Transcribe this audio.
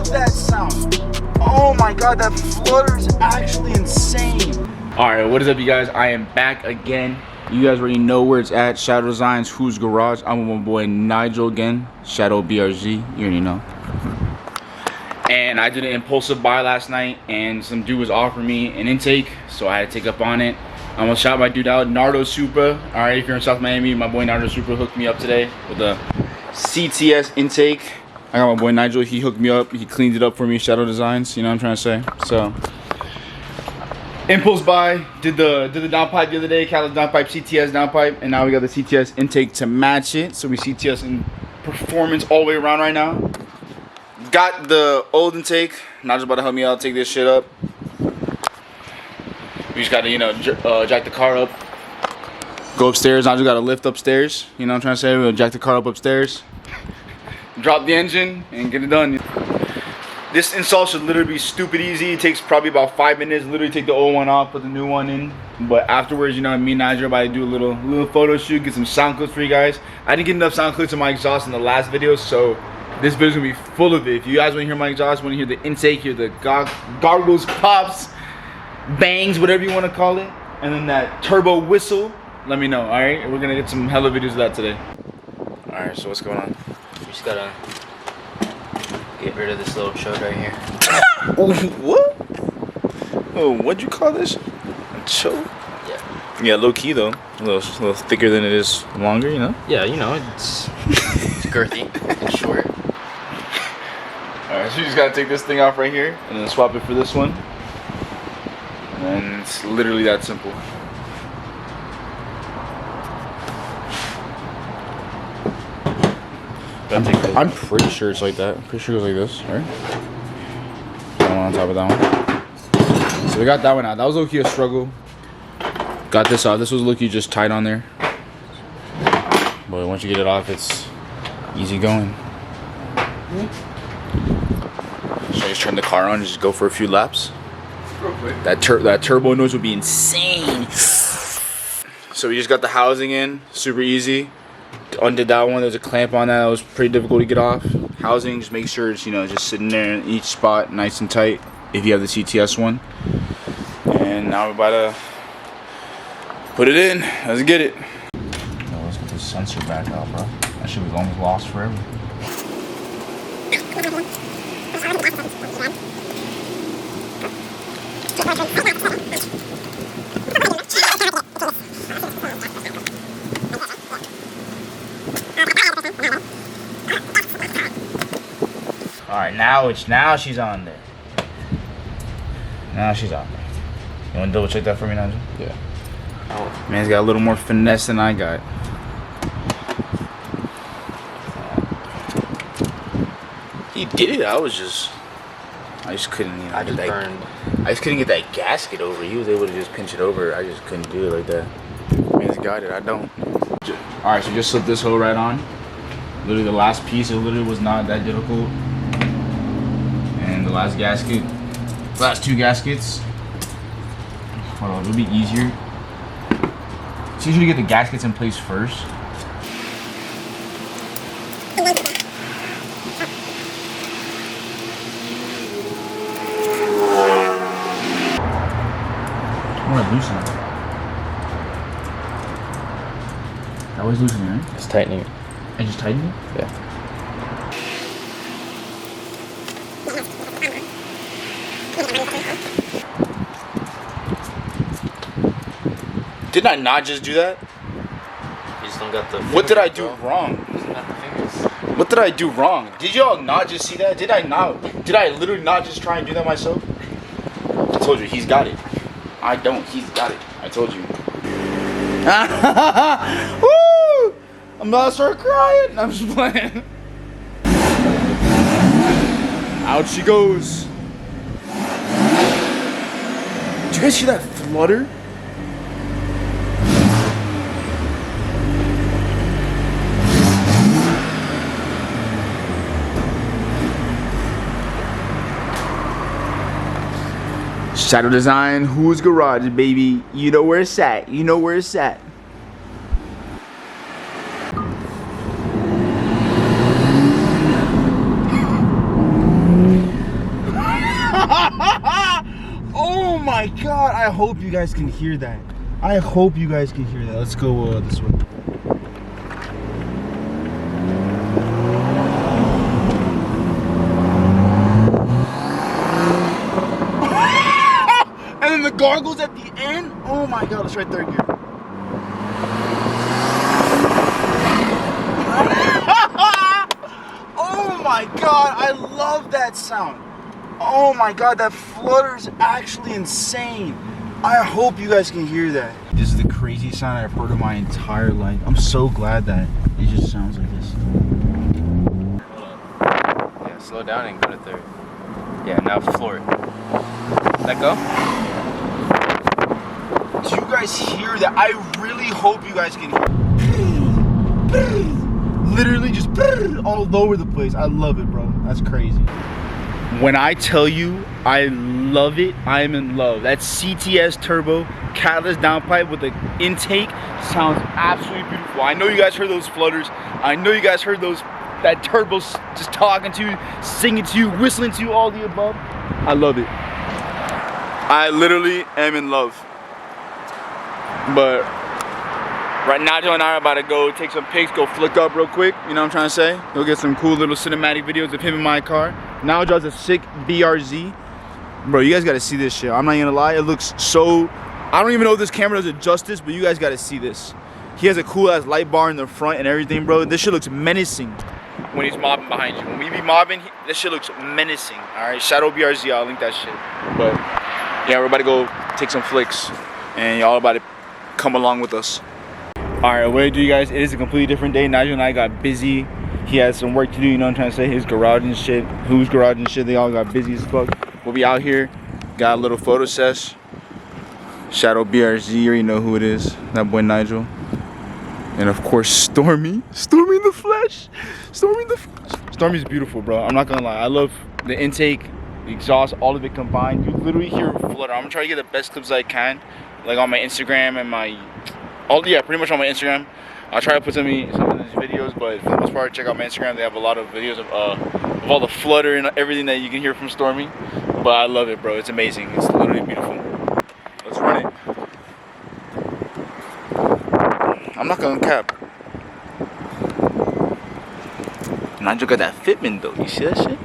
love that sound. Oh my god, that flutter is actually insane. Alright, what is up you guys? I am back again. You guys already know where it's at. Shadow Designs, Who's Garage. I'm with my boy Nigel again. Shadow BRZ, you already know. And I did an impulsive buy last night, and some dude was offering me an intake, so I had to take up on it. I'm gonna shout my dude out, Nardo Supra. Alright, if you're in South Miami, my boy Nardo Supra hooked me up today with a CTS intake. I got my boy Nigel, he hooked me up, he cleaned it up for me, Shadow Designs, you know what I'm trying to say? So, impulse buy, did the downpipe the other day, Cattless Downpipe, CTS downpipe, and now we got the CTS intake to match it. So we CTS in performance all the way around right now. Got the old intake, Nigel's about to help me out, take this shit up. We just gotta, you know, jack the car up, go upstairs. Nigel gotta lift upstairs, you know what I'm trying to say? We'll jack the car up upstairs, drop the engine, and get it done. This install should literally be stupid easy. It takes probably about 5 minutes. Literally take the old one off, put the new one in. But afterwards, you know, me and Nigel are about to do a little photo shoot, get some sound clips for you guys. I didn't get enough sound clips in my exhaust in the last video, so this video's gonna be full of it. If you guys wanna hear my exhaust, wanna hear the intake, hear the gargles, pops, bangs, whatever you wanna call it, and then that turbo whistle, let me know, alright? We're gonna get some hella videos of that today. Alright, so what's going on? We just gotta get rid of this little chode right here. What? Oh, what'd you call this? A chode? Yeah. Yeah, low key though. A little thicker than it is longer, you know? Yeah, you know, it's girthy and short. Alright, so you just gotta take this thing off right here and then swap it for this one. And it's literally that simple. I'm pretty sure it's like that. I'm pretty sure it goes like this, right? That one on top of that one. So we got that one out. That was low-key a struggle. Got this off. This was low-key just tight on there. But once you get it off, it's easy going. So I just turn the car on and just go for a few laps. Real quick. That turbo noise would be insane. So we just got the housing in. Super easy. Undid that one. There's a clamp on that. It was pretty difficult to get off. Housing, just make sure it's, you know, just sitting there in each spot nice and tight if you have the CTS one. And now we're about to put it in. Let's get it. Oh, let's get this sensor back out, bro. That shit was almost lost forever. Alright, now she's on there. Now she's on there. You wanna double check that for me, Nigel? Yeah. Oh, man's got a little more finesse than I got. He did it. I just couldn't, you know, I just couldn't get that gasket over. He was able to just pinch it over. I just couldn't do it like that. Man's got it. I don't. Alright, so just slip this hole right on. Literally the last piece, it literally was not that difficult. And the last gasket, last two gaskets, hold on, it'll be easier. It's easier to get the gaskets in place first. I want to loosen it. That always loosening, right? It's tightening it. I just tighten it? Yeah. Didn't I not just do that? You just don't got the fingers, What did I do bro. wrong? You just don't got the fingers. What did I do wrong? Did y'all not just see that? Did I literally not just try and do that myself? I told you, he's got it. I don't, he's got it. I told you. Woo! I'm about to start crying. I'm just playing. Out she goes. Did you guys hear that flutter? Shadow Design, Who's Garage, baby? You know where it's at. You know where it's at. my god, I hope you guys can hear that. I hope you guys can hear that. Let's go this way. And then the gargles at the end. Oh my god, let's try third gear. Oh my god, I love that sound. Oh my god, that flutter is actually insane. I hope you guys can hear that. This is the craziest sound I've heard in my entire life. I'm so glad that it just sounds like this. Yeah, slow down and go to third. Yeah, now floor it. Let go. Do you guys hear that? I really hope you guys can hear. Literally just all over the place. I love it, bro. That's crazy. When I tell you I love it, I am in love. That CTS turbo Cattless downpipe with the intake sounds absolutely beautiful. I know you guys heard those flutters. I know you guys heard that turbo just talking to you, singing to you, whistling to you, all the above. I love it. I literally am in love. But right now, Nigel and I are about to go take some pics, go flick up real quick. You know what I'm trying to say? Go get some cool little cinematic videos of him in my car. Now drives a sick BRZ. Bro, you guys gotta see this shit. I'm not gonna lie, it looks so... I don't even know if this camera does it justice, but you guys gotta see this. He has a cool ass light bar in the front and everything, bro. This shit looks menacing when he's mobbing behind you. When we be mobbing, this shit looks menacing. Alright, Shadow BRZ, I'll link that shit. But yeah, we're about to go take some flicks. And y'all about to come along with us. Alright, what I do, you guys, it is a completely different day. Nigel and I got busy. He had some work to do, you know what I'm trying to say? His garage and shit, whose garage and shit, they all got busy as fuck. We'll be out here, got a little photo sesh. Shadow BRZ, you already know who it is. That boy Nigel. And of course, Stor-mi. Stor-mi in the flesh. Stor-mi in the flesh. Stor-mi's beautiful, bro. I'm not gonna lie. I love the intake, the exhaust, all of it combined. You literally hear a flutter. I'm gonna try to get the best clips I can, like on my Instagram and my... pretty much on my Instagram. I'll try to put some of these videos, but for the most part, check out my Instagram. They have a lot of videos of all the flutter and everything that you can hear from Stor-mi. But I love it, bro. It's amazing. It's literally beautiful. Let's run it. I'm not gonna cap. Nigel got that fitment though. You see that shit?